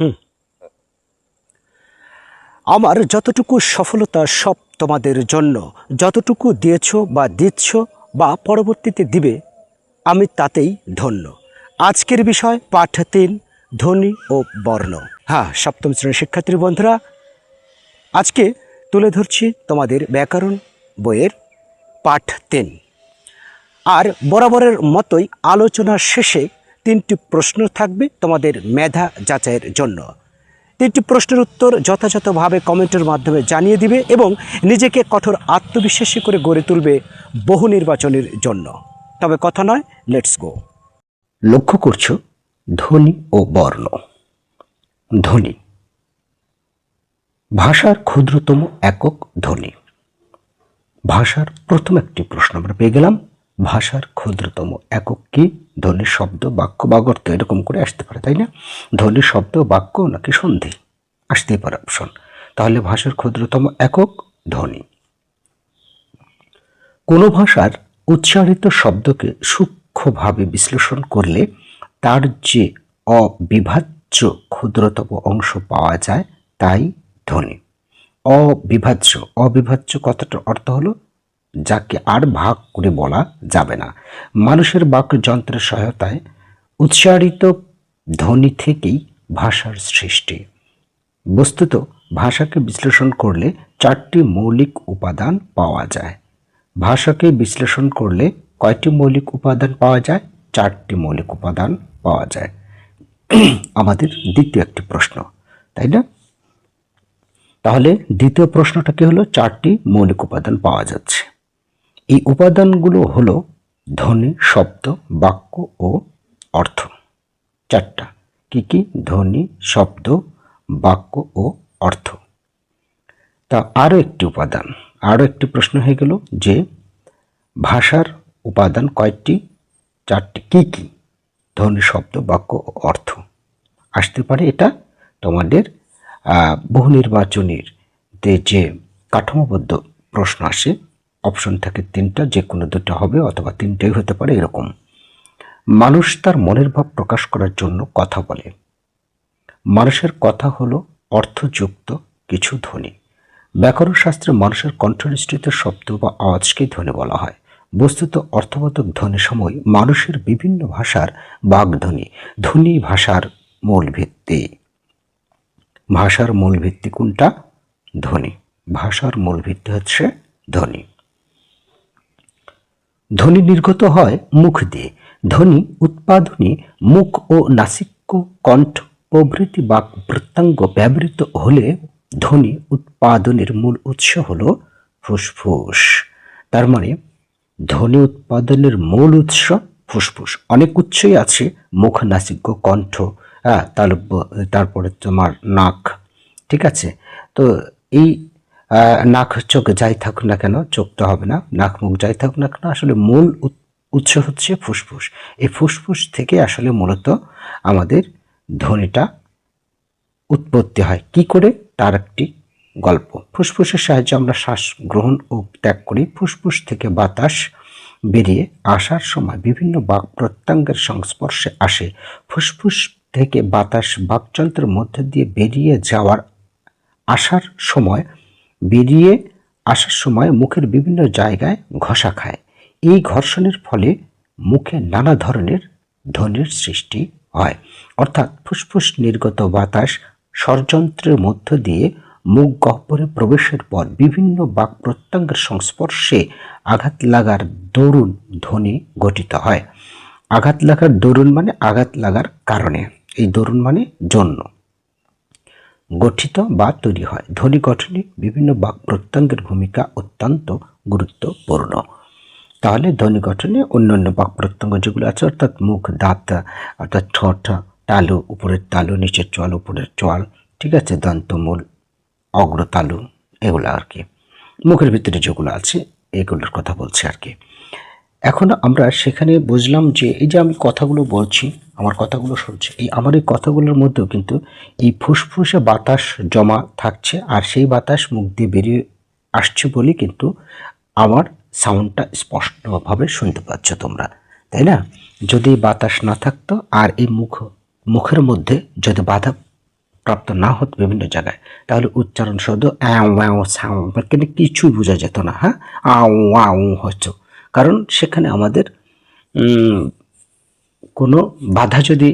হুম। আমার যতটুকু সফলতা সব তোমাদের জন্য, যতটুকু দিয়েছ বা দিচ্ছ বা পরবর্তীতে দিবে, আমি তাতেই ধন্য। আজকের বিষয় পাঠ 3, ধ্বনি ও বর্ণ। হ্যাঁ, সপ্তম শ্রেণীর শিক্ষার্থী বন্ধুরা, আজকে তুলে ধরছি তোমাদের ব্যাকরণ বইয়ের পাঠ 3। আর বরাবরের মতোই আলোচনার শেষে 3টি প্রশ্ন থাকবে তোমাদের মেধা যাচাইয়ের জন্য। 3টি প্রশ্নের উত্তর যথাযথভাবে কমেন্টের মাধ্যমে জানিয়ে দিবে এবং নিজেকে কঠোর আত্মবিশ্বাসী করে গড়ে তুলবে বহু নির্বাচনের জন্য। তবে কথা নয়, লেটস গো। লক্ষ্য করছো ধ্বনি ও বর্ণ। ধ্বনি, ভাষার ক্ষুদ্রতম একক ধ্বনি। ভাষার প্রথম একটি প্রশ্ন আমরা পেয়ে গেলাম, ভাষার ক্ষুদ্রতম একক কি? ধ্বনি, শব্দ, বাক্য বা গর্ত, এরকম করে আসতে পারে, তাই না? ধ্বনি, শব্দ, বাক্য নাকি সন্ধি, আসতেই পারে অপশন। তাহলে ভাষার ক্ষুদ্রতম একক ধ্বনি। কোনো ভাষার উচ্চারিত শব্দকে সূক্ষ্মভাবে বিশ্লেষণ করলে তার যে অবিভাজ্য ক্ষুদ্রতম অংশ পাওয়া যায় তাই ধ্বনি। অবিভাজ্য, অবিভাজ্য কথাটার অর্থ হলো যাকে আর ভাগ করে বলা যাবে না। মানুষের বাকযন্ত্রের সহায়তায় উচ্চারিত ধ্বনি থেকেই ভাষার সৃষ্টি। বস্তুত ভাষাকে বিশ্লেষণ করলে 4টি মৌলিক উপাদান পাওয়া যায়। ভাষাকে বিশ্লেষণ করলে কয়টি মৌলিক উপাদান পাওয়া যায়? 4টি মৌলিক উপাদান পাওয়া যায়। আমাদের দ্বিতীয় একটি প্রশ্ন, তাই না? তাহলে দ্বিতীয় প্রশ্নটা কি হলো? 4টি মৌলিক উপাদান পাওয়া যাচ্ছে। এই উপাদানগুলো হলো ধ্বনি, শব্দ, বাক্য ও অর্থ। 4টা কি কি? ধ্বনি, শব্দ, বাক্য ও অর্থ। তা আরও একটি উপাদান, আরও একটি প্রশ্ন হয়ে গেল যে ভাষার উপাদান কয়টি? 4টি। কি কি? ধ্বনি, শব্দ, বাক্য ও অর্থ। আসতে পারে এটা তোমাদের বহু নির্বাচনের যে কাঠামোবদ্ধ প্রশ্ন আসে, অপশন থাকে 3টা, যে কোনো 2টা হবে অথবা 3টাই হতে পারে এরকম। মানুষ তার মনের ভাব প্রকাশ করার জন্য কথা বলে। মানুষের কথা হলো অর্থযুক্ত কিছু ধ্বনি। ব্যাকরণ শাস্ত্রে মানুষের কণ্ঠনিঃসৃত শব্দ বা আওয়াজকে ধ্বনি বলা হয়। বস্তুত অর্থবোধক ধ্বনির সময় মানুষের বিভিন্ন ভাষার বাগধ্বনি। ধ্বনি ভাষার মূল ভিত্তি। ভাষার মূল ভিত্তি কোনটা? ধ্বনি। ভাষার মূল ভিত্তি হচ্ছে ধ্বনি। ধ্বনি নির্গত হয় মুখ দিয়ে। ধ্বনি উৎপাদনে মুখ ও নাসিক্য, কণ্ঠ প্রভৃতি বাক প্রত্যঙ্গ ব্যবহৃত হলে ধ্বনি উৎপাদনের মূল উৎস হল ফুসফুস। তার মানে ধ্বনি উৎপাদনের মূল উৎস ফুসফুস। অনেক উৎসই আছে, মুখ, নাসিক্য, কণ্ঠ, তারপরে তোমার নাক, ঠিক আছে? তো এই নাক, চোখ যাই থাকুক না কেন, চোখ তো হবে না, নাক, মুখ যাই থাকুক না কেন, আসলে মূল উৎস হচ্ছে ফুসফুস। এই ফুসফুস থেকে আসলে মূলত আমাদের ধ্বনিটা উৎপত্তি হয়। কি করে? তার একটি গল্প। ফুসফুসের সাহায্যে আমরা শ্বাস গ্রহণ ও ত্যাগ করি। ফুসফুস থেকে বাতাস বেরিয়ে আসার সময় বিভিন্ন বাক প্রত্যঙ্গের সংস্পর্শে আসে। ফুসফুস থেকে বাতাস বাকযন্ত্রের মধ্য দিয়ে বেরিয়ে আসার সময় মুখের বিভিন্ন জায়গায় ঘষা খায়। এই ঘর্ষণের ফলে মুখে নানা ধরনের ধ্বনির সৃষ্টি হয়। অর্থাৎ ফুসফুস নির্গত বাতাস স্বরযন্ত্রের মধ্য দিয়ে মুখ গহ্বরে প্রবেশের পর বিভিন্ন বাক প্রত্যঙ্গের সংস্পর্শে আঘাত লাগার দরুন ধ্বনি গঠিত হয়। আঘাত লাগার দরুন মানে আঘাত লাগার কারণে, এই দরুন মানে জন্য গঠিত বা তৈরি হয়। ধ্বনি গঠনে বিভিন্ন বাক প্রত্যঙ্গের ভূমিকা অত্যন্ত গুরুত্বপূর্ণ। তাহলে ধ্বনি গঠনে অন্যান্য বাক প্রত্যঙ্গ যেগুলো আছে, অর্থাৎ মুখ, দাঁত, অর্থাৎ ঠোঁট, তালু, উপরের তালু, নিচের চোয়াল, উপরের চোয়াল, ঠিক আছে, দন্তমূল, অগ্রতালু, এগুলো আর কি মুখের ভিতরে যেগুলো আছে এগুলোর কথা বলছি আর কি। এখন আমরা সেখানে বুঝলাম যে এই যে আমি কথাগুলো বলছি, আমার কথাগুলো শুনছে, আমার এই কথাগুলোর মধ্যেও কিন্তু এই ফুসফুসে বাতাস জমা থাকছে, আর সেই বাতাস মুখ দিয়ে বেরিয়ে আসছে বলে কিন্তু আমার সাউন্ডটা স্পষ্টভাবে শুনতে পাচ্ছ তোমরা, তাই না? যদি বাতাস না থাকতো আর এই মুখের মধ্যে যদি বাধা প্রাপ্ত না হতো বিভিন্ন জায়গায়, তাহলে উচ্চারণ শব্দ অ্যাও ওয়াও সাও কিন্তু কিছুই বোঝা যেত না। হ্যাঁ, আও আও হতো, কারণ সেখানে আমাদের কোনো বাধা যদি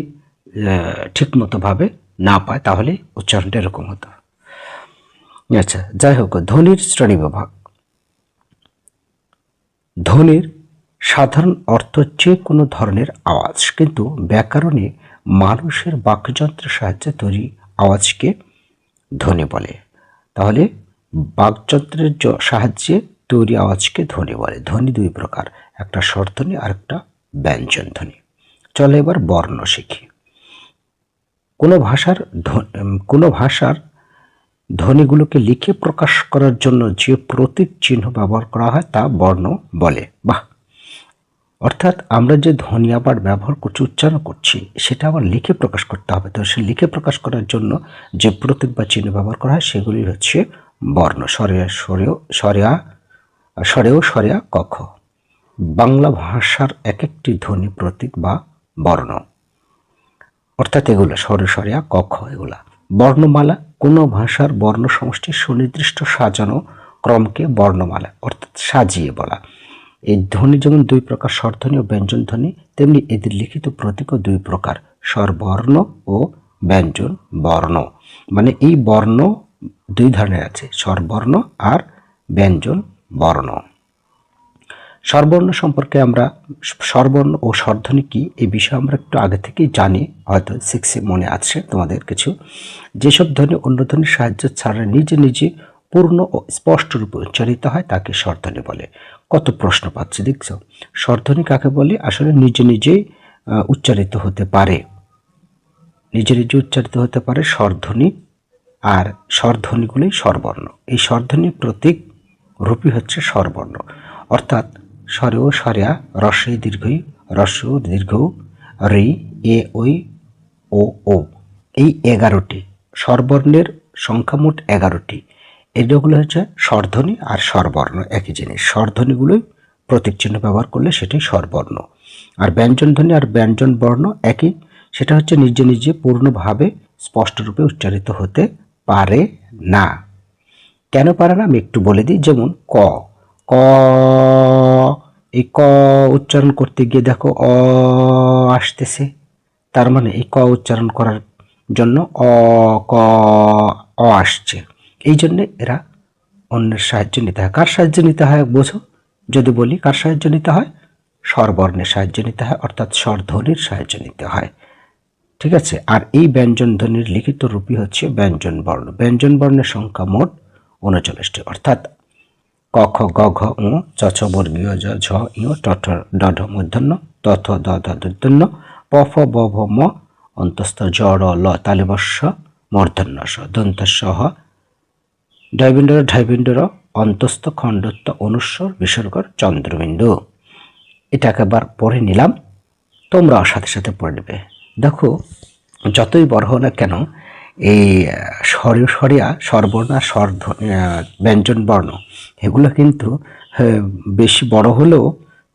ঠিকমতোভাবে না পায় তাহলে উচ্চারণটা এরকম হতো। আচ্ছা, যাই হোক, ধ্বনির শ্রেণীবিভাগ। ধ্বনির সাধারণ অর্থ যে কোনো ধরনের আওয়াজ, কিন্তু ব্যাকরণে মানুষের বাকযন্ত্রের সাহায্যে তৈরি আওয়াজকে ধ্বনি বলে। তাহলে বাকযন্ত্রের সাহায্যে তৈরি আওয়াজকে ধ্বনি বলে। ধ্বনি দুই প্রকার, একটা স্বরধ্বনি আর একটা ব্যঞ্জন ধ্বনি। চলো এবার বর্ণ শিখি। কোনো ভাষার ধ্বনিগুলোকে লিখে প্রকাশ করার জন্য যে প্রতীক চিহ্ন ব্যবহার করা হয় তা বর্ণ বলে। বাহ! অর্থাৎ আমরা যে ধ্বনি আবার ব্যবহার করছি, উচ্চারণ করছি, সেটা আবার লিখে প্রকাশ করতে হবে। তো সে লিখে প্রকাশ করার জন্য যে প্রতীক বা চিহ্ন ব্যবহার করা হয় সেগুলি হচ্ছে বর্ণ। স্বরেও সরেয়া কখ। বাংলা ভাষার এক একটি ধ্বনি প্রতীক বা বর্ণ, অর্থাৎ এগুলো সরেয়া কখ। এগুলা বর্ণমালা। কোনো ভাষার বর্ণ সমষ্টির সুনির্দিষ্ট সাজানো ক্রমকে বর্ণমালা অর্থাৎ সাজিয়ে বলা। এই ধ্বনি যেমন দুই প্রকার, স্বরধ্বনি ও ব্যঞ্জন ধ্বনি, তেমনি এদের লিখিত প্রতীকও দুই প্রকার, স্বরবর্ণ ও ব্যঞ্জন বর্ণ। মানে এই বর্ণ দুই ধরনের আছে, স্বরবর্ণ আর ব্যঞ্জন বর্ণ। স্বরবর্ণ সম্পর্কে আমরা, স্বরবর্ণ ও স্বরধ্বনি কি, এই বিষয়ে আমরা একটু আগে থেকেই জানি, হয়তো 6 মনে আছে তোমাদের কিছু। যেসব ধ্বনি অন্য ধ্বনির সাহায্য ছাড়া নিজে নিজে পূর্ণ ও স্পষ্ট রূপে উচ্চারিত হয় তাকে স্বরধ্বনি বলে। কত প্রশ্ন পাচ্ছি দেখছো। স্বরধ্বনি কাকে বলে? আসলে নিজে নিজেই উচ্চারিত হতে পারে, নিজে নিজে উচ্চারিত হতে পারে স্বরধ্বনি। আর স্বরধ্বনিগুলোই স্বরবর্ণ। এই স্বরধ্বনির প্রতীক রূপই হচ্ছে স্বরবর্ণ। অর্থাৎ স্বরেও সরেয়া, রস্বই দীর্ঘই, রস্ব দীর্ঘ, রি, এ ওই, ও। এই 11টি স্বরবর্ণের সংখ্যা মোট 11টি। এগুলো হচ্ছে স্বরধ্বনি আর স্বরবর্ণ একই জিনিস। স্বরধ্বনিগুলোই প্রতীক চিহ্ন ব্যবহার করলে সেটাই স্বরবর্ণ। আর ব্যঞ্জন ধ্বনি আর ব্যঞ্জন বর্ণ একই, সেটা হচ্ছে নিজে নিজে পূর্ণভাবে স্পষ্টরূপে উচ্চারিত হতে পারে না। কেন পারে না আমি একটু বলে দিই। যেমন ক, এই ক উচ্চারণ করতে গিয়ে দেখো অ আসতেছে, তার মানে এই ক উচ্চারণ করার জন্য ক আসছে। এই জন্য এরা অন্যের সাহায্য নিতে হয়। কার সাহায্য নিতে হয় বোঝো? যদি বলি কার সাহায্য নিতে হয়, স্বরবর্ণের সাহায্য নিতে হয়, অর্থাৎ স্বরধ্বনির সাহায্য নিতে হয়। ঠিক আছে। আর এই ব্যঞ্জন ধ্বনির লিখিত রূপই হচ্ছে ব্যঞ্জন বর্ণ। ব্যঞ্জন বর্ণের সংখ্যা মোট 39টি, অর্থাৎ ক খ গ ঘ ঙ চ ছ বর্গীয় জ ঝ ঞ ট ঠ ড ঢ মূর্ধন্য ত থ দ ধ দূর্ধন্য প ফ ব ভ ম অন্তস্থ জ র ল তালিবস্য মূর্ধন্য স দন্তস্য হ ডয়বিন্দুর ঢয়বিন্দুর অন্তস্থ খণ্ডত্ব অনুস্বর বিসর্গর চন্দ্রবিন্দু। এটাকে আবার পড়ে নিলাম, তোমরাও সাথে সাথে পড়ে নেবে। দেখো, যতই বড় হোক না কেন, এই সরিয়া স্বরবর্ণ আর ব্যঞ্জন বর্ণ এগুলো কিন্তু বেশি বড় হলেও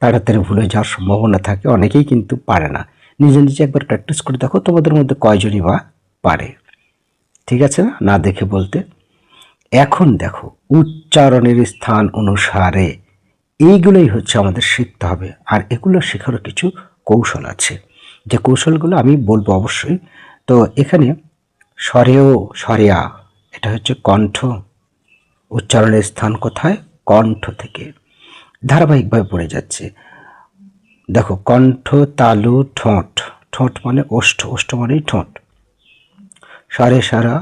তাড়াতাড়ি ভুলে যাওয়ার সম্ভাবনা থাকে। অনেকেই কিন্তু পারে না। নিজে নিজে একবার প্র্যাকটিস করে দেখো, তোমাদের মধ্যে কয়জনই বা পারে। ঠিক আছে না? না দেখে বলতে। এখন দেখো, উচ্চারণের স্থান অনুসারে এইগুলোই হচ্ছে আমাদের শিখতে হবে। আর এগুলো শেখারও কিছু কৌশল আছে, যে কৌশলগুলো আমি বলবো অবশ্যই। তো এখানে স্বরেও সরেয়া, এটা হচ্ছে কণ্ঠ। উচ্চারণের স্থান কোথায়? কণ্ঠ থেকে ধারাবাহিকভাবে পড়ে যাচ্ছে। দেখো, কণ্ঠ, তালু, ঠোঁট। ঠোঁট মানে ওষ্ঠ, ওষ্ঠ মানেই ঠোঁট। স্বরে সারা,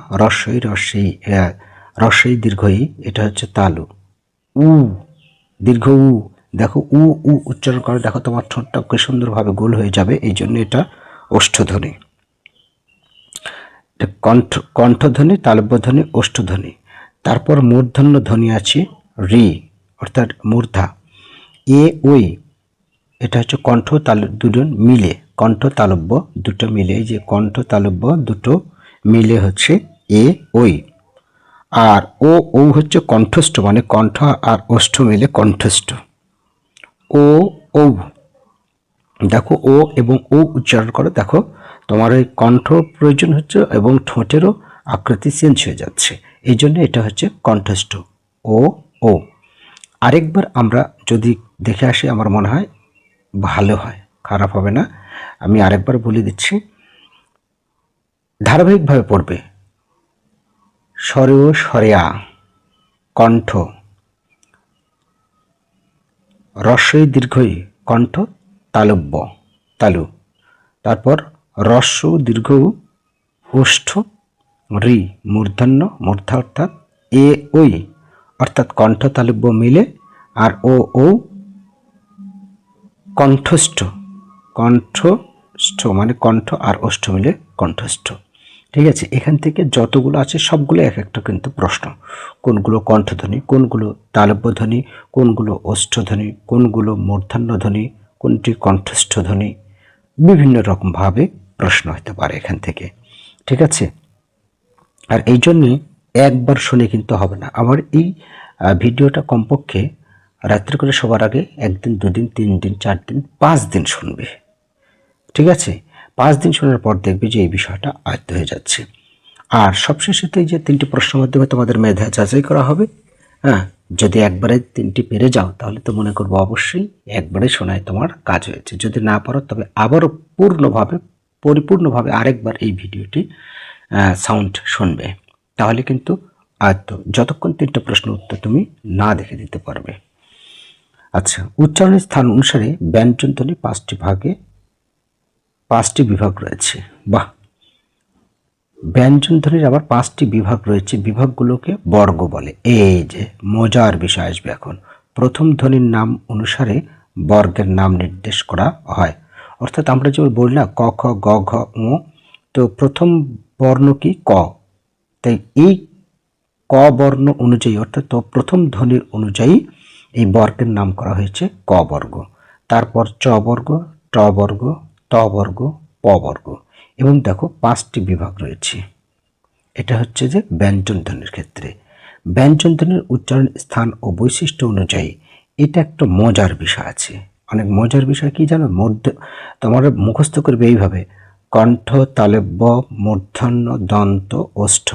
রস্বই দীর্ঘই, এটা হচ্ছে তালু। উ, দীর্ঘ উ। দেখো উ উচ্চারণ করে দেখো, তোমার ঠোঁটটা কি সুন্দরভাবে গোল হয়ে যাবে, এই জন্য এটা ওষ্ঠধ্বনি। কণ্ঠধ্বনি, তালব্যধ্বনি, ওষ্ঠধ্বনি। তারপর মূর্ধন্য ধ্বনি আছে রি, অর্থাৎ মূর্ধা। এ ওই, এটা হচ্ছে কণ্ঠ তাল দুটো মিলে, কণ্ঠ তালব্য দুটো মিলে, এই যে কণ্ঠ তালব্য দুটো মিলে হচ্ছে এ ওই। আর ও হচ্ছে কণ্ঠস্থ, মানে কণ্ঠ আর ওষ্ঠ মিলে কণ্ঠস্থ। ও দেখো, ও এবং ও উচ্চারণ করো। দেখো, তোমার ওই কণ্ঠ প্রয়োজন হচ্ছে এবং ঠোঁটেরও আকৃতি চেঞ্জ হয়ে যাচ্ছে, এই জন্য এটা হচ্ছে কণ্ঠস্থ ও ও। আরেকবার আমরা যদি দেখে আসি আমার মনে হয় ভালো হয়, খারাপ হবে না। আমি আরেকবার বলে দিচ্ছি, ধারাবাহিকভাবে পড়বে। স্বরেও স্বরেয়া কণ্ঠ, রস্বই দীর্ঘই কণ্ঠ তালব্য তালু, তারপর রস্ব দীর্ঘ ওষ্ঠ রি মূর্ধন্য মূর্ধা অর্থাৎ এ ওই অর্থাৎ কণ্ঠ তালব্য মিলে, আর ও ও কণ্ঠস্থ, কণ্ঠস্থ মানে কণ্ঠ আর ওষ্ঠ মিলে কণ্ঠস্থ। ঠিক আছে, এখান থেকে যতগুলো আছে সবগুলো এক একটা কিন্তু প্রশ্ন, কোনগুলো কণ্ঠধ্বনি, কোনগুলো তালব্য ধ্বনি, কোনগুলো ওষ্ঠধ্বনি, কোনগুলো মূর্ধন্য ধ্বনি, কোনটি কণ্ঠস্থ ধ্বনি, বিভিন্ন রকমভাবে প্রশ্ন হতে পারে এখান থেকে। ঠিক আছে, আর এই জন্যে একবার শুনে কিন্তু হবে না। আমার এই ভিডিওটা কমপক্ষে রাত্রে করে সবার আগে 1 দিন 2 দিন 3 দিন 4 দিন 5 দিন শুনবে। ঠিক আছে, 5 দিন শোনার পর দেখবে যে এই বিষয়টা আয়ত্ত হয়ে যাচ্ছে। আর সবশেষে তো এই যে 3টি প্রশ্নের মাধ্যমে তোমাদের মেধা যাচাই করা হবে। হ্যাঁ, যদি একবারে 3টি পেরে যাও তাহলে তো মনে করবো অবশ্যই একবারে শোনায় তোমার কাজ হয়েছে। যদি না পারো তবে আবারও পরিপূর্ণভাবে আরেকবার এই ভিডিওটি সাউন্ড শুনবে, তাহলে কিন্তু আয়ত্ত, যতক্ষণ 3টা প্রশ্ন উত্তর তুমি না দেখে দিতে পারবে। আচ্ছা, উচ্চারণের স্থান অনুসারে ব্যঞ্জন ধ্বনি 5টি বিভাগ রয়েছে। বাহ, ব্যঞ্জন ধ্বনির আবার 5টি বিভাগ রয়েছে, বিভাগগুলোকে বর্গ বলে। এই যে মজার বিষয় আসবে এখন। প্রথম ধ্বনির নাম অনুসারে বর্গের নাম নির্দেশ করা হয়। অর্থাৎ আমরা যেমন বললাম ক খ গ ঘ ঙ, তো প্রথম বর্ণ কি ক, তাই এই ক বর্ণ অনুযায়ী অর্থাৎ তো প্রথম ধ্বনির অনুযায়ী এই বর্গের নাম করা হয়েছে ক বর্গ। তারপর চ বর্গ, ট বর্গ, ত বর্গ, প বর্গ, এবং দেখো 5টি বিভাগ রয়েছে। এটা হচ্ছে যে ব্যঞ্জন ধ্বনির ক্ষেত্রে। ব্যঞ্জন ধ্বনির উচ্চারণ স্থান ও বৈশিষ্ট্য অনুযায়ী এটা একটা মজার বিষয় আছে। অনেক মজার বিষয় কি জানো, তোমার মুখস্থ করবে এইভাবে: কণ্ঠ তালব্য মূর্ধন্য দন্ত ওষ্ঠ,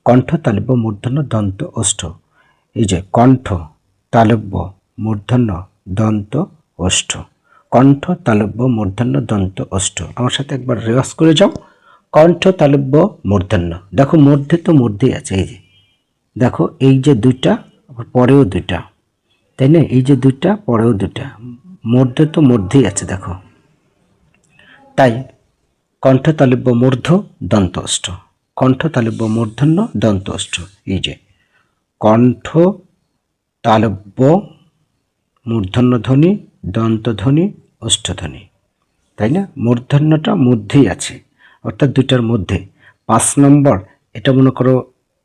কণ্ঠ তালব্য মূর্ধন্য দন্ত ওষ্ঠ। এই যে কণ্ঠ তালব্য মূর্ধন্য দন্ত ওষ্ঠ, কণ্ঠ তালব্য মূর্ধন্য দন্ত ওষ্ঠ। আমার সাথে একবার রেওয়াজ করে যাও। কণ্ঠ তালব্য মূর্ধন্য, দেখো মধ্যে তো মধ্যেই আছে, এই যে দেখো এই যে 2টা পরেও 2টা, তাই না? এই যে 2টা পরেও 2টা, মধ্যে তো মধ্যেই আছে দেখো। তাই কণ্ঠ তালব্য মূর্ধ দন্ত ওষ্ঠ, কণ্ঠ তালব্য মূর্ধন্য দন্ত ওষ্ঠ। এই যে কণ্ঠ তালব্য মূর্ধন্য ধ্বনি দন্ত ধ্বনি ওষ্ঠধ্বনি, তাই না? মূর্ধন্যটা মধ্যেই আছে, অর্থাৎ 2টার মধ্যে। 5 নম্বর এটা মনে করো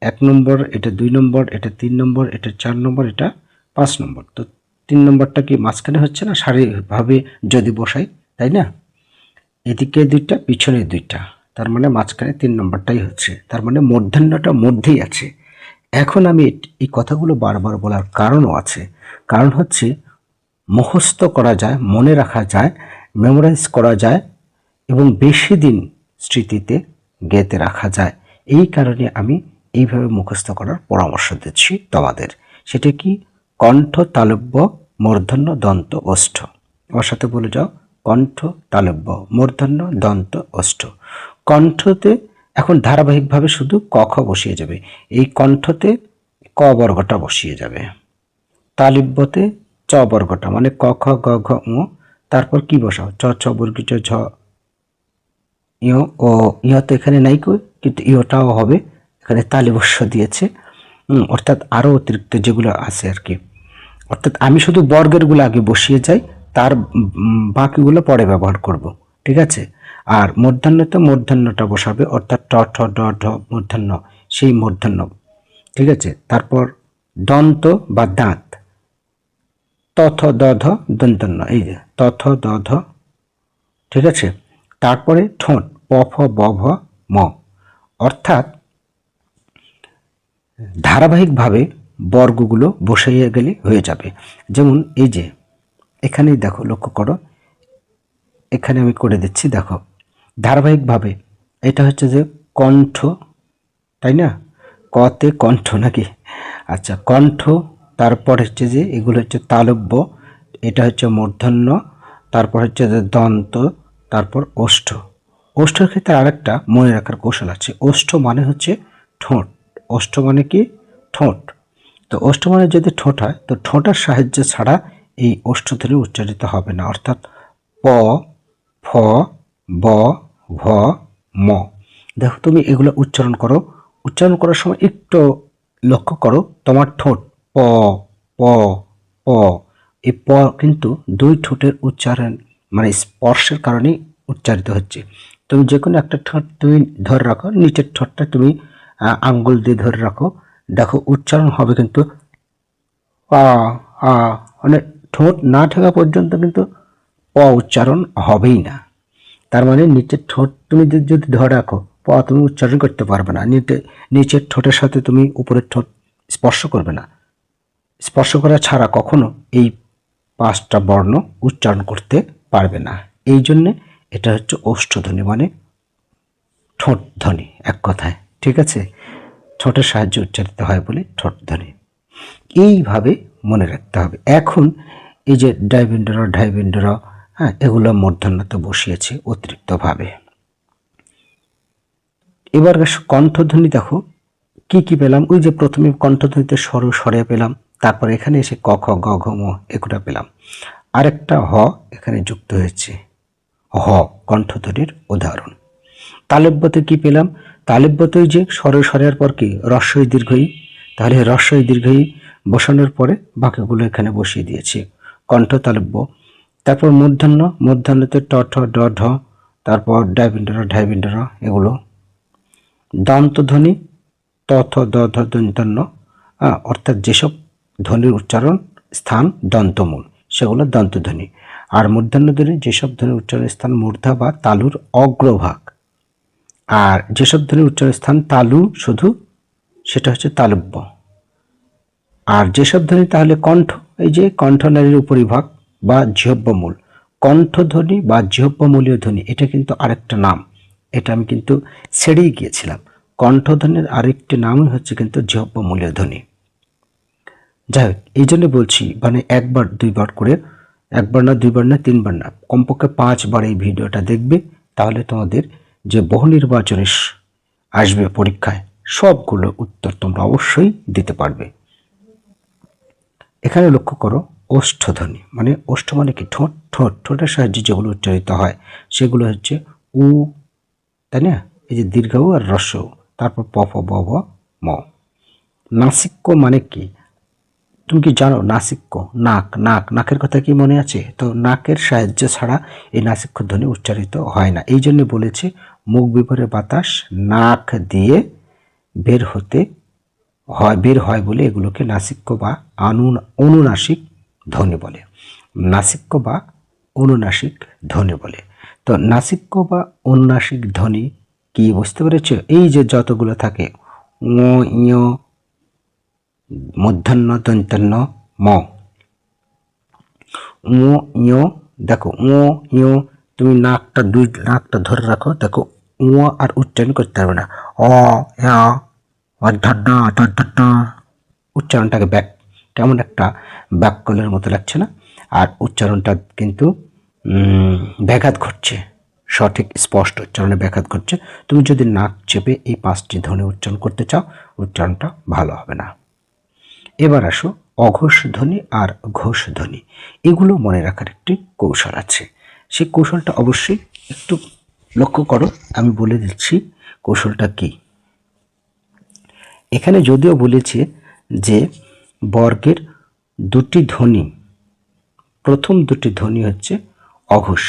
1 নম্বর, এটা 2 নম্বর, এটা 3 নম্বর, এটা 4 নম্বর, এটা 5 নম্বর। তো 3 নম্বরটা কি মাঝখানে হচ্ছে না সারিভাবে যদি বসাই, তাই না? এদিকে 2টা পিছনে 2টা, তার মানে মাঝখানে 3 নম্বরটাই হচ্ছে, তার মানে মূর্ধন্যটা মধ্যেই আছে। এখন আমি এই কথাগুলো বারবার বলার কারণও আছে, কারণ হচ্ছে মুখস্থ করা যায়, মনে রাখা যায়, মেমোরাইজ করা যায় এবং বেশি দিন স্মৃতিতে গেঁথে রাখা যায়। এই কারণে আমি এইভাবে মুখস্থ করার পরামর্শ দিচ্ছি তোমাদের। সেটা কি? কণ্ঠ তালব্য মূর্ধন্য দন্ত ওষ্ঠ। আমার সাথে বলে যাও, কণ্ঠ তালব্য মূর্ধন্য দন্ত ওষ্ঠ। কণ্ঠতে এখন ধারাবাহিকভাবে শুধু ক খ বসিয়ে যাবে, এই কণ্ঠতে ক বর্গটা বসিয়ে যাবে, তালব্যতে চ বর্গটা মানে ক খ গ ঘ ঙ, তারপর কি বসাও? চ ছ বর্গী চ ঝ ইয়, ও ইয় তো এখানে নাই কই, কিন্তু ইয়টাও হবে, এখানে তালিবস্য দিয়েছে। অর্থাৎ আরও অতিরিক্ত যেগুলো আছে আর কি, অর্থাৎ আমি শুধু বর্গেরগুলো আগে বসিয়ে যাই, তার বাকিগুলো পরে ব্যবহার করব। ঠিক আছে, আর মূর্ধন্যতে মূর্ধন্যটা বসাবে, অর্থাৎ ট ঠ ড ঢ মূর্ধন্য, সেই মূর্ধন্য। ঠিক আছে, তারপর দন্ত বা দাঁত, তথ দধ দন্তন্য, এই যে তথ দধ। ঠিক আছে, তারপরে ঠোঁট প ফ ব ভ ম, অর্থাৎ ধারাবাহিকভাবে বর্গগুলো বসাইয়া গেলে হয়ে যাবে। যেমন এই যে এখানেই দেখো, লক্ষ্য করো, এখানে আমি করে দিচ্ছি, দেখো ধারাবাহিকভাবে এটা হচ্ছে যে কণ্ঠ তাই না? কতে কণ্ঠ নাকি? আচ্ছা, কণ্ঠ, তারপর হচ্ছে যে এগুলো হচ্ছে তালব্য, এটা হচ্ছে মূর্ধন্য, তারপর হচ্ছে যে দন্ত, তারপর ওষ্ঠ। ওষ্ঠের ক্ষেত্রে আরেকটা মনে রাখার কৌশল আছে। ওষ্ঠ মানে হচ্ছে ঠোঁট। ওষ্ঠ মানে কি? ঠোঁট। তো ওষ্ঠ মানে যদি ঠোঁট হয়, তো ঠোঁটের সাহায্য ছাড়া এই ওষ্ঠধ্বনি উচ্চারিত হবে না, অর্থাৎ প, ফ, ব, ভ, ম। দেখো তুমি এগুলো উচ্চারণ করো, উচ্চারণ করার সময় একটু লক্ষ্য করো তোমার ঠোঁট প, প, প, এই প কিন্তু দুই ঠোঁটের উচ্চারণ মানে স্পর্শের কারণেই উচ্চারিত হচ্ছে। তুমি যে কোনো একটা ঠোঁট তুমি ধরে রাখো, নিচের ঠোঁটটা তুমি আঙ্গুল দিয়ে ধরে রাখো, দেখো উচ্চারণ হবে কিন্তু আ, আ, মানে ঠোঁট না ঠেকা পর্যন্ত কিন্তু প উচ্চারণ হবেই না। তার মানে নিচের ঠোঁট তুমি যদি ধরে রাখো, প তুমি উচ্চারণ করতে পারবে না। নিচের ঠোঁটের সাথে তুমি উপরের ঠোঁট স্পর্শ করবে না। স্পর্শ করা ছাড়া কখনো এই 5টা বর্ণ উচ্চারণ করতে পারবে না। এই জন্যে এটা হচ্ছে ওষ্ঠধ্বনি, মানে ঠোঁট ধ্বনি এক কথায়। ঠিক আছে? ঠোঁটের সাহায্যে উচ্চারিত হয় বলে ঠোঁট ধ্বনি। এইভাবে মনে রাখতে হবে। এখন এই যে ডাইবেন্ডর, ঢাইবেন্ডর, হ্যাঁ, এগুলো মূর্ধন্যতে বসিয়েছে অতিরিক্তভাবে। এবার কণ্ঠধ্বনি দেখো কি কি পেলাম। ওই যে প্রথমে কণ্ঠধ্বনিতে সরু সরে পেলাম, তারপর এখানে এসে ক খ গ ঘ ম এগুলো পেলাম। আরেকটা হ এখানে যুক্ত হয়েছে, হ কণ্ঠধ্বনির উদাহরণ। তালব্যতে কি পেলাম? তালব্যতে যে স্বরে সরের পর কি রস্বই দীর্ঘই, তাহলে রস্বই দীর্ঘই বসানোর পরে বাকিগুলো এখানে বসিয়ে দিয়েছি, কণ্ঠ তালব্য। তারপর মূর্ধন্য, মূর্ধন্যতে ট ঠ ড ঢ, তারপর ডাইবিন্ডর, ঢাইবিন্ডর এগুলো। দন্তধ্বনি ত থ দ ধ দন্তন্য, অর্থাৎ যেসব ধ্বনির উচ্চারণ স্থান দন্তমূল সেগুলো দন্তধ্বনি। আর মূর্ধন্য ধ্বনি যেসব ধ্বনির উচ্চারণ স্থান মূর্ধা বা তালুর অগ্রভাগ, আর যেসব ধ্বনির উচ্চারণ স্থান তালু শুধু সেটা হচ্ছে তালব্য। আর যেসব ধ্বনি তাহলে কণ্ঠ, এই যে কণ্ঠনালীর উপরিভাগ বা জিহ্বমূল। কণ্ঠধ্বনি বা জিহ্বমূলীয় ধ্বনি এটা কিন্তু আরেকটা নাম, এটা আমি কিন্তু ছেড়েই গিয়েছিলাম। কণ্ঠধ্বনির আরেকটি নামই হচ্ছে কিন্তু জিহ্বমূলীয় ধ্বনি। যাই হোক, এই জন্য বলছি মানে একবার দুইবার করে, একবার না দুইবার না তিনবার না, কমপক্ষে 5বার এই ভিডিওটা দেখবে, তাহলে তোমাদের যে বহু নির্বাচনে আসবে পরীক্ষায় সবগুলো উত্তর তোমরা অবশ্যই দিতে পারবে। এখানে লক্ষ্য করো ওষ্ঠধ্বনি, মানে ওষ্ঠ মানে কি? ঠোঁট। ঠোঁটের সাহায্যে যেগুলো উচ্চারিত হয় সেগুলো হচ্ছে উ, তাই না? এই যে দীর্ঘ উ আর হ্রস্ব উ, তারপর প ফ ব ভ ম। নাসিক্য মানে কি? তুমি কি জানো নাসিক্য? নাক, নাকের কথা কি মনে আছে? তো নাকের সাহায্য ছাড়া এই নাসিক্য ধ্বনি উচ্চারিত হয় না। এই জন্য বলেছে মুখ বিপরীত বাতাস নাক দিয়ে বের হয় বলে এগুলোকে নাসিক্য বা অনুনাসিক ধ্বনি বলে। নাসিক্য বা অনুনাসিক ধ্বনি বলে। তো নাসিক্য বা অনুনাসিক ধ্বনি কি বুঝতে পেরেছ? এই যে যতগুলো থাকে ও, ইয়, মূর্ধন্য, দন্তন্য, ম, ও, ইয়। দেখো ও, ইয়, তুমি নাকটা ধরে রাখো, দেখো ও আর উচ্চারণ করতে পারবে না। অ, অধ্যন্ন, উচ্চারণটাকে কেমন একটা ব্যাককলের মতো লাগছে না? আর উচ্চারণটা কিন্তু ব্যাঘাত ঘটছে, সঠিক স্পষ্ট উচ্চারণে ব্যাঘাত ঘটছে। তুমি যদি নাক চেপে এই 5টি ধ্বনি উচ্চারণ করতে চাও, উচ্চারণটা ভালো হবে না। এবার আসো অঘোষ ধ্বনি আর ঘোষ ধ্বনি। এগুলো মনে রাখার একটি কৌশল আছে, সেই কৌশলটা অবশ্যই একটু লক্ষ্য করো। আমি বলে দিচ্ছি কৌশলটা কি। এখানে যদিও বলেছে যে বর্গের দুটি ধ্বনি, প্রথম দুটি ধ্বনি হচ্ছে অঘোষ,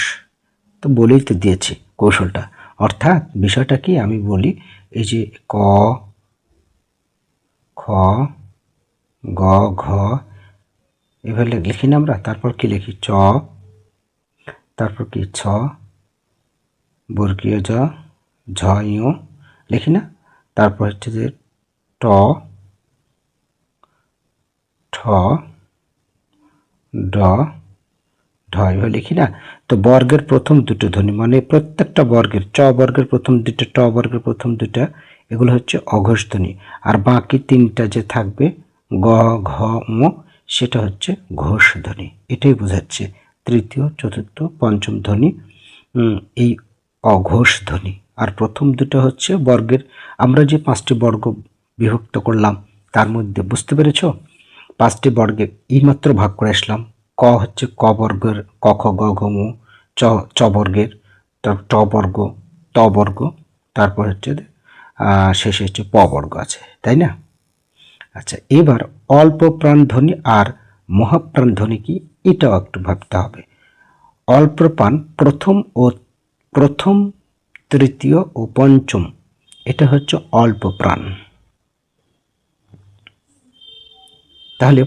তো বলেই তো দিয়েছে কৌশলটা। অর্থাৎ বিষয়টা কি আমি বলি, এই যে ক, খ, গ, ঘ এভাবে লিখি না আমরা, তারপর কি লিখি চ, তারপর কি ছ, বর্গীয় জ, ঝ, ইয় লিখি না, তারপর হচ্ছে যে ট, ঠ, ড, ঢ এভাবে লিখি না। তো বর্গের প্রথম দুটো ধ্বনি মানে প্রত্যেকটা বর্গের, চ বর্গের প্রথম দুটো, ট বর্গের প্রথম দুটা, এগুলো হচ্ছে অঘোষ ধ্বনি। আর বাকি তিনটা যে থাকবে গ, ঘ, ম, সেটা হচ্ছে ঘোষ ধ্বনি। এটাই বোঝাচ্ছে তৃতীয়, চতুর্থ, পঞ্চম ধ্বনি এই অঘোষ ধ্বনি। আর প্রথম দুটো হচ্ছে বর্গের, আমরা যে 5টি বর্গ বিভক্ত করলাম তার মধ্যে বুঝতে পেরেছ, 5টি বর্গে এইমাত্র ভাগ করে আসলাম। ক হচ্ছে ক বর্গের ক, খ, গ, ঘ, ঙ, চ বর্গের ট বর্গ, ত বর্গ, তারপর হচ্ছে শেষে হচ্ছে প বর্গ আছে, তাই না? আচ্ছা, এবার অল্প প্রাণ ধ্বনি আর মহাপ্রাণ ধ্বনি কি, এটাও একটু ভাবতে হবে। অল্প প্রাণ প্রথম, তৃতীয় ও পঞ্চম, এটা হচ্ছে অল্প প্রাণ। তাহলে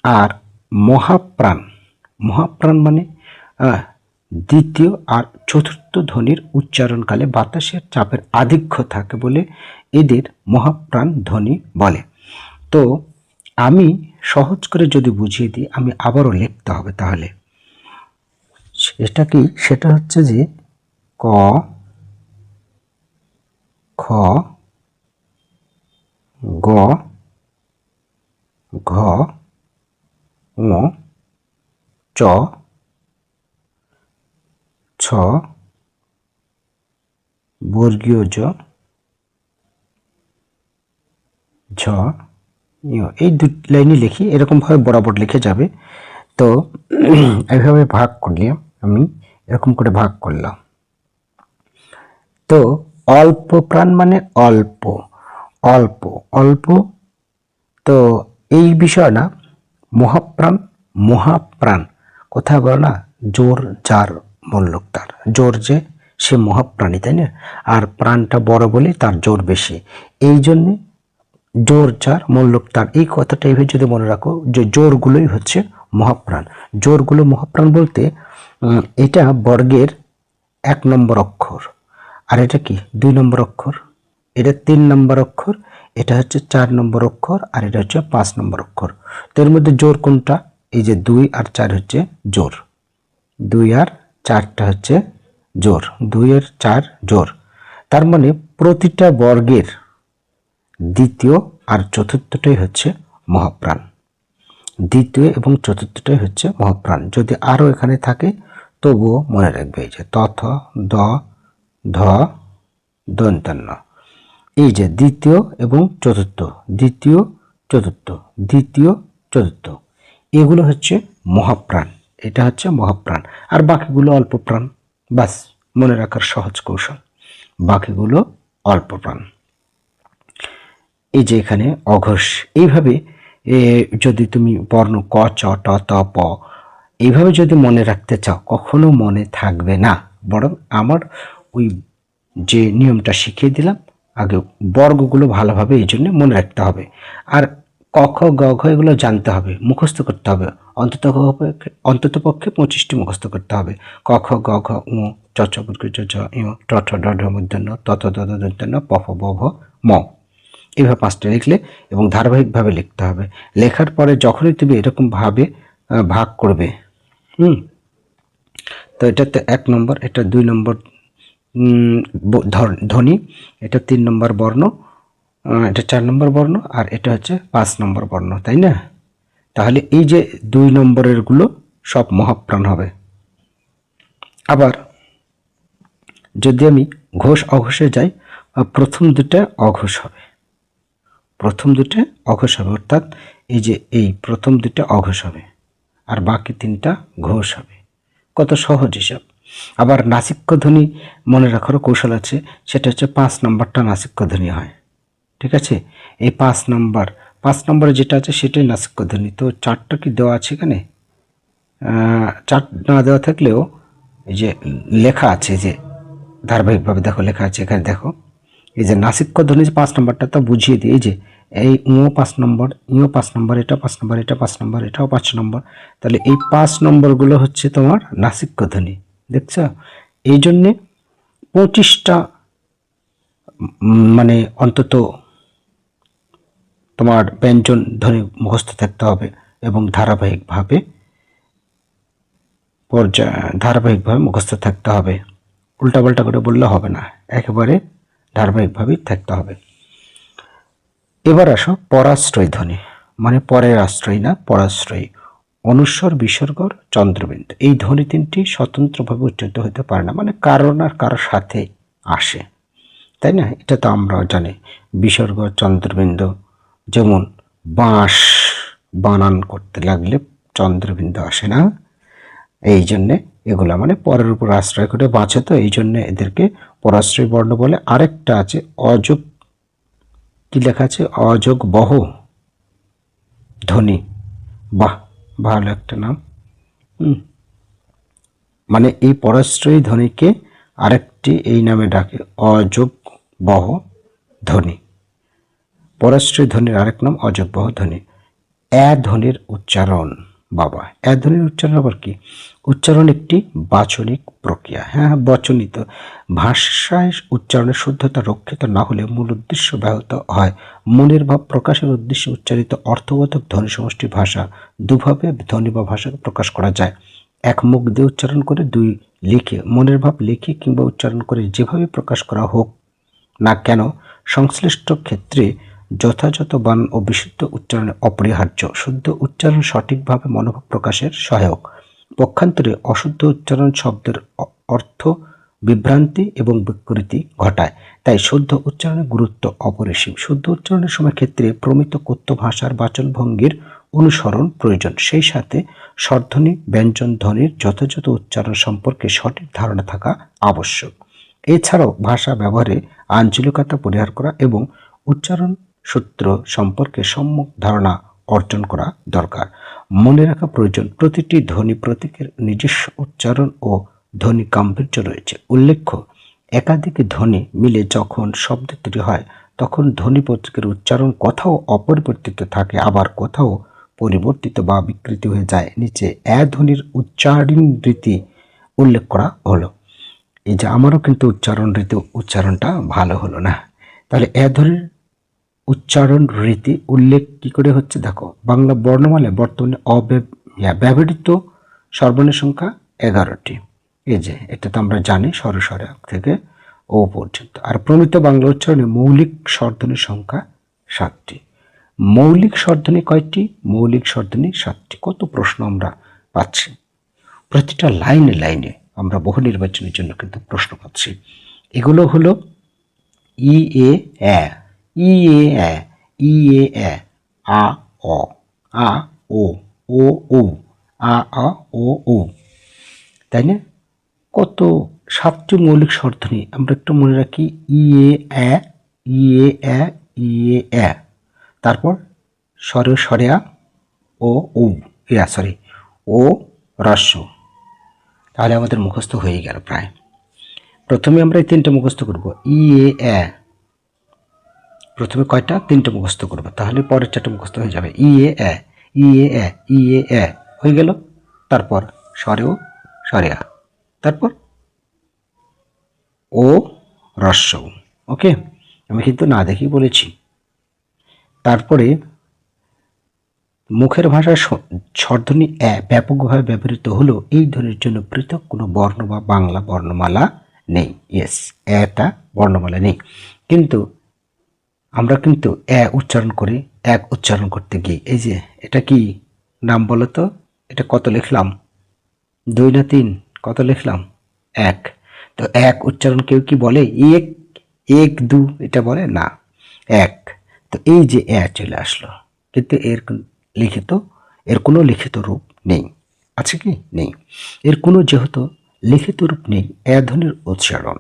আর মহাপ্রাণ, মহাপ্রাণ মানে দ্বিতীয় আর চতুর্থ ধ্বনির উচ্চারণকালে বাতাসের চাপের আধিক্য থাকে বলে এদের মহাপ্রাণ ধ্বনি বলে। তো আমি সহজ করে যদি বুঝিয়ে দিই, আমি আবারও লিখতে হবে, তাহলে সেটা কি, সেটা হচ্ছে যে ক, খ, গ, ঘ, ঙ, চ, ছ, বর্গীয় জ, ঝ, এই দুই লাইনই লিখি, এরকমভাবে বরাবর লিখে যাবে। তো এইভাবে ভাগ করলে, আমি এরকম করে ভাগ করলাম। তো অল্প প্রাণ মানে অল্প, অল্প, অল্প। তো এই বিষয় না, মহাপ্রাণ, মহাপ্রাণ কোথায় বলো না, জোর যার মূল্যক তার, জোর যে সে মহাপ্রাণী, তাই না? আর প্রাণটা বড় বলে তার জোর বেশি, এই জন্যে জোর যার মূল্যক তার, এই কথাটা এইভাবে যদি মনে রাখো যে জোরগুলোই হচ্ছে মহাপ্রাণ। জোরগুলো মহাপ্রাণ বলতে এটা বর্গের 1 নম্বর অক্ষর, আর এটা কি 2 নম্বর অক্ষর, এটা 3 নম্বর অক্ষর, এটা হচ্ছে 4 নম্বর অক্ষর, আর এটা হচ্ছে 5 নম্বর অক্ষর। তো এর মধ্যে জোর কোনটা, এই যে 2 আর 4 হচ্ছে জোর, 2 আর 4টা হচ্ছে জোর, 2 আর 4 জোর। তার মানে প্রতিটা বর্গের দ্বিতীয় আর চতুর্থটাই হচ্ছে মহাপ্রাণ, দ্বিতীয় এবং চতুর্থটাই হচ্ছে মহাপ্রাণ। যদি আরও এখানে থাকে তবুও মনে রাখবে, এই যে তথ, দ, ধ, দন্তান্ন, এই যে দ্বিতীয় এবং চতুর্থ, দ্বিতীয়, চতুর্থ, দ্বিতীয়, চতুর্থ, এগুলো হচ্ছে মহাপ্রাণ, এটা হচ্ছে মহাপ্রাণ। আর বাকিগুলো অল্প প্রাণ, বাস মনে রাখার সহজ কৌশল, বাকিগুলো অল্প প্রাণ। এই যে এখানে অঘোষ, এইভাবে যদি তুমি বর্ণ ক, চ, ট, ত, প এইভাবে যদি মনে রাখতে চাও, কখনো মনে থাকবে না, বরং আমার ওই যে নিয়মটা শিখিয়ে দিলাম, আগে বর্গগুলো ভালোভাবে এই জন্য মনে রাখতে হবে। আর ক, খ, গ, ঘ এগুলো জানতে হবে, মুখস্থ করতে হবে, অন্ততপক্ষে 25টি মুখস্থ করতে হবে। ক, খ, গ, ঘ, ঙ, চ, ছ, জ, ঝ, ঞ, ট, ঠ, ড, ঢ, মূর্ধন্য, ত, থ, দ, দন্তান্ন, প, ফ, ব, ভ, ম, এইভাবে 5টা লিখলে এবং ধারাবাহিকভাবে লিখতে হবে। লেখার পরে যখনই তুমি এরকমভাবে ভাগ করবে, তো এটাতে 1 নম্বর, এটা 2 নম্বর ধ্বনি, এটা 3 নম্বর বর্ণ, এটা 4 নম্বর বর্ণ, আর এটা হচ্ছে 5 নম্বর বর্ণ, তাই না? তাহলে এই যে 2 নম্বরের গুলো সব মহাপ্রাণ হবে। আবার যদি আমি ঘোষ অঘোষে যাই, প্রথম দুটো অঘোষ হবে, প্রথম দুটো অঘোষ হবে, অর্থাৎ এই যে এই প্রথম দুটো অঘোষ হবে আর বাকি 3টা ঘোষ হবে। কত সহজ হিসাব। আবার নাসিক্য ধ্বনি মনে রাখারও কৌশল আছে, সেটা হচ্ছে 5 নম্বরটা নাসিক্য ধ্বনি হয়, ঠিক আছে? এই 5 নম্বরে যেটা আছে সেটাই নাসিক্য ধ্বনি। তো 4টা কি দেওয়া আছে এখানে? 4 না দেওয়া থাকলেও এই যে লেখা আছে, যে ধারাবাহিকভাবে দেখো লেখা আছে এখানে, দেখো এই যে নাসিক্য ধ্বনি 5 নম্বরটা, তা বুঝিয়ে দিই। এই যে এই ঙ 5 নম্বর, ইও 5 নম্বর, এটা 5 নম্বর, এটা 5 নম্বর, এটাও 5 নম্বর। তাহলে এই 5 নম্বরগুলো হচ্ছে তোমার নাসিক্য ধ্বনি, দেখছো? এই জন্যে 25টা মানে অন্তত তোমার ব্যঞ্জন ধ্বনি মুখস্থ থাকতে হবে এবং ধারাবাহিকভাবে মুখস্থ থাকতে হবে। উল্টাপাল্টা করে বললে হবে না, একেবারে ধারাবাহিকভাবেই থাকতে হবে। এবার আসো পরাশ্রয় ধ্বনি, মানে পরের আশ্রয় না, পরাশ্রয়ী। অনুস্বর, বিসর্গর, চন্দ্রবিন্দু, এই ধ্বনি তিনটি স্বতন্ত্রভাবে উচ্চারিত হতে পারে না, মানে কারোর আর কারোর সাথে আসে, তাই না? এটা তো আমরাও জানি। বিসর্গ, চন্দ্রবিন্দু, যেমন বাঁশ বানান করতে লাগলে চন্দ্রবিন্দু আসে না, এই জন্যে এগুলা মানে পরের উপর আশ্রয় করে বাঁচে, তো এই জন্য এদেরকে পরাশ্রয় বর্ণ বলে। আরেকটা আছে অযোগ, কি লেখা আছে, অযোগ বহ ধ্বনি। বাহ, ভালো একটা নাম। মানে এই পরাশ্রয়ী ধ্বনিকে আরেকটি এই নামে ডাকে, অযোগ বহ ধ্বনি। পরাশ্রয়ী ধ্বনির আরেক নাম অযোগ বহ ধ্বনি। এ ধ্বনির উচ্চারণ, বাবা এ ধ্বনির উচ্চারণ আবার কি? উচ্চারণ একটি বাচনিক প্রক্রিয়া। হ্যাঁ, বচনিত। ভাষায় উচ্চারণের শুদ্ধতা রক্ষিত না হলে মূল উদ্দেশ্য ব্যাহত হয়। মনের ভাব প্রকাশের উদ্দেশ্যে উচ্চারিত অর্থবোধক ধ্বনি সমষ্টি ভাষা। দুভাবে ধ্বনি বা ভাষাকে প্রকাশ করা যায়, এক মুখ দিয়ে উচ্চারণ করে, দুই লিখে। মনের ভাব লিখে কিংবা উচ্চারণ করে যেভাবে প্রকাশ করা হোক না কেন, সংশ্লিষ্ট ক্ষেত্রে যথাযথ বানান ও বিশুদ্ধ উচ্চারণে অপরিহার্য। শুদ্ধ উচ্চারণ সঠিকভাবে মনোভাব প্রকাশের সহায়ক। পক্ষান্তরে অশুদ্ধ উচ্চারণ শব্দের অর্থ বিভ্রান্তি এবং বিকৃতি ঘটায়। তাই শুদ্ধ উচ্চারণের গুরুত্ব অপরিসীম। শুদ্ধ উচ্চারণের সময় ক্ষেত্রে প্রমিত কথ্য ভাষার বাচনভঙ্গির অনুসরণ প্রয়োজন। সেই সাথে স্বরধ্বনি, ব্যঞ্জন ধ্বনির যথাযথ উচ্চারণ সম্পর্কে সঠিক ধারণা থাকা আবশ্যক। এছাড়াও ভাষা ব্যবহারে আঞ্চলিকতা পরিহার করা এবং উচ্চারণ সূত্র সম্পর্কে সম্যক ধারণা অর্জন করা দরকার। মনে রাখা প্রয়োজন, প্রতিটি ধ্বনি প্রতীকের নিজস্ব উচ্চারণ ও ধ্বনি গাম্ভীর্য রয়েছে। উল্লেখ্য, একাধিক ধ্বনি মিলে যখন শব্দ তৈরি হয় তখন ধ্বনি প্রতীকের উচ্চারণ কোথাও অপরিবর্তিত থাকে, আবার কোথাও পরিবর্তিত বা বিকৃত হয়ে যায়। নিচে এ ধ্বনির উচ্চারণ রীতি উল্লেখ করা হলো। এই যে আমারও কিন্তু উচ্চারণ রীতি, উচ্চারণটা ভালো হলো না। তাহলে এ ধ্বনির উচ্চারণ রীতি উল্লেখ কি করে হচ্ছে দেখো। বাংলা বর্ণমালায় বর্তমানে ব্যবহৃত স্বরবর্ণের সংখ্যা 11টি। এই যে এটা তো আমরা জানি, স্বরস্বরে থেকে ও পর্যন্ত। আর প্রমিত বাংলা উচ্চারণে মৌলিক স্বরধ্বনির সংখ্যা 7টি। মৌলিক স্বরধ্বনি কয়টি? মৌলিক স্বরধ্বনি 7টি। কত প্রশ্ন আমরা পাচ্ছি, প্রতিটা লাইনে লাইনে আমরা বহু নির্বাচনের জন্য কিন্তু প্রশ্ন পাচ্ছি। এগুলো হলো ই এ এ, ই এ এ, ই এ এ, আ অ, আ ও, ও ও, আ আ ও ও, তাই না? কত 7টি মৌলিক স্বরধ্বনি আমরা একটু মনে রাখি। ই এ এ, ই এ এ, ই এ এ। তারপর স্বরে স্বরেয়া ও ও, সরি, ও হ্রস্ব। তাহলে আমাদের মুখস্থ হয়ে গেল প্রায়। প্রথমে আমরা এই 3টে মুখস্থ করব। ই এ এ, প্রথমে কয়টা? 3টে মুখস্থ করব, তাহলে পরের 4টে মুখস্থ হয়ে যাবে। ই এ এ, ই এ এ, ই এ এ হয়ে গেল। তারপর স্বরেও স্বরেয়া, তারপর ও হ্রস্ব। ওকে, আমি কিন্তু না দেখি বলেছি। তারপরে মুখের ভাষায় স্বরধ্বনি এ ব্যাপকভাবে ব্যবহৃত হলেও এই ধ্বনির জন্য পৃথক কোনো বর্ণ বা বাংলা বর্ণমালা নেই। ইয়েস, এটা বর্ণমালা নেই, কিন্তু আমরা কিন্তু এ উচ্চারণ করি। এক উচ্চারণ করতে গিয়ে এই যে এটা কি নাম বলো তো? এটা কত লিখলাম? 2 না 3? কত লিখলাম? 1। তো এক উচ্চারণ কেউ কি বলে এক, এক দু, এটা বলে না, এক। তো এই যে এ চলে আসলো, কিন্তু এর কোনো লিখিত রূপ নেই। আছে কি? নেই। এর কোনো যেহেতু লিখিত রূপ নেই, এ ধ্বনির উচ্চারণ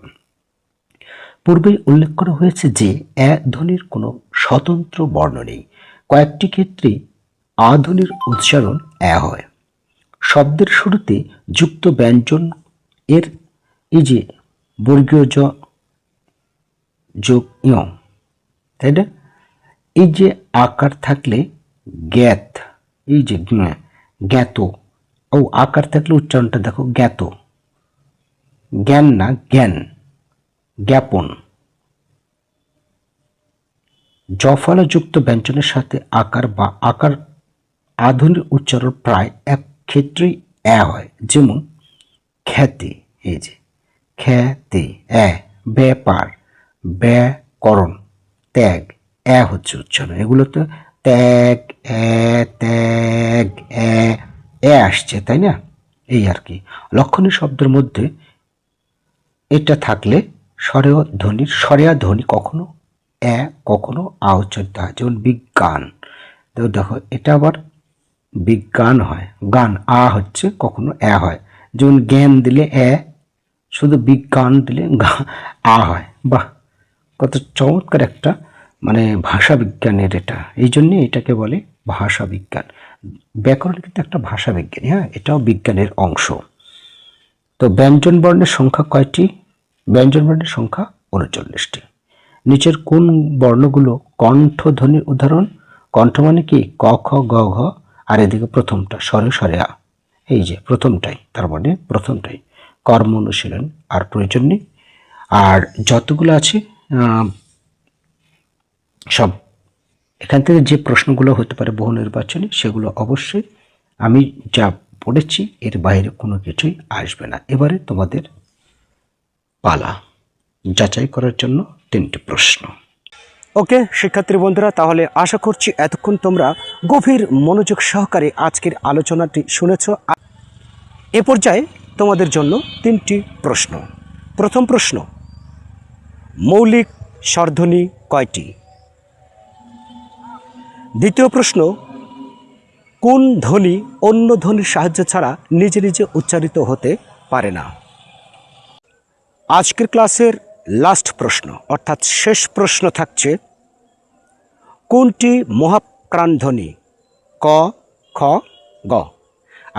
পূর্বে উল্লেখ করা হয়েছে যে এ ধ্বনির কোনো স্বতন্ত্র বর্ণ নেই। কয়েকটি ক্ষেত্রে আ ধ্বনির উচ্চারণ এ হয়। শব্দের শুরুতে যুক্ত ব্যঞ্জন এর এই যে বর্গীয় জ যোগ ইয়, তাই না? এই যে আকার থাকলে জ্ঞাত, এই যে জ্ঞাত, ও আকার থাকলে উচ্চারণটা দেখো জ্ঞাত, জ্ঞান না জ্ঞান, জ্ঞাপন। জফলাযুক্ত ব্যঞ্জনের সাথে আকার বা আকার আধুনিক উচ্চারণ প্রায় এক ক্ষেত্রেই এ হয়। যেমন খ্যাতি, এই যে খ্যাতি, এ। ব্যাপার, ব্যাকরণ, ত্যাগ, হচ্ছে উচ্চারণ। এগুলো তো ত্যাগ, ত্যাগ, আসছে, তাই না? এই আর কি। লক্ষণীয় শব্দের মধ্যে এটা থাকলে স্বরেয় ধ্বনির স্বরেয়া ধ্বনি কখনো কখনো উচ্চারিত হয়, যেমন বিজ্ঞান। তো দেখো এটা আবার বিজ্ঞান হয়, গান হচ্ছে কখনো হয়, যেমন জ্ঞান দিলে শুধু বিজ্ঞান দিলে হয়। বাহ, কত চমৎকার একটা মানে ভাষা বিজ্ঞানের এটা, এই জন্যে এটাকে বলে ভাষা বিজ্ঞান। ব্যাকরণ কিন্তু একটা ভাষা বিজ্ঞান, হ্যাঁ, এটাও বিজ্ঞানের অংশ। তো ব্যঞ্জন বর্ণের সংখ্যা কয়টি? ব্যঞ্জন বর্ণের সংখ্যা 39টি। নিচের কোন বর্ণগুলো কণ্ঠধ্বনির উদাহরণ? কণ্ঠ মানে কি? ক, খ, গ, ঘ, আর এদিকে প্রথমটা স্বরে স্বরে আ, এই যে প্রথমটাই, তার মানে প্রথমটাই। কর্ম অনুশীলন আর প্রয়োজন নেই। আর যতগুলো আছে সব এখান থেকে যে প্রশ্নগুলো হতে পারে বহু নির্বাচনী, সেগুলো অবশ্যই আমি যা পড়েছি এর বাইরে কোনো কিছুই আসবে না। এবারে তোমাদের পালা যাচাই করার জন্য 3টি প্রশ্ন। ওকে শিক্ষার্থী বন্ধুরা, তাহলে আশা করছি এতক্ষণ তোমরা গভীর মনোযোগ সহকারে আজকের আলোচনাটি শুনেছ। এ পর্যায়ে তোমাদের জন্য 3টি প্রশ্ন। প্রথম প্রশ্ন, মৌলিক স্বরধ্বনি কয়টি? দ্বিতীয় প্রশ্ন, কোন ধ্বনি অন্য ধ্বনির সাহায্য ছাড়া নিজে নিজে উচ্চারিত হতে পারে না? আজকের ক্লাসের লাস্ট প্রশ্ন অর্থাৎ শেষ প্রশ্ন থাকছে, কোনটি মহাপ্রাণ ধ্বনি? ক, খ, গ।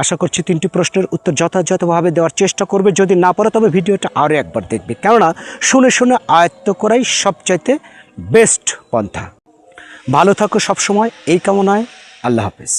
আশা করছি 3টি প্রশ্নের উত্তর যথাযথভাবে দেওয়ার চেষ্টা করবে। যদি না পারো তবে ভিডিওটা আরও একবার দেখবে, কেননা শুনে শুনে আয়ত্ত করাই সবচাইতে বেস্ট পন্থা। ভালো থাকো সবসময়, এই কামনায়। আল্লাহ হাফেজ।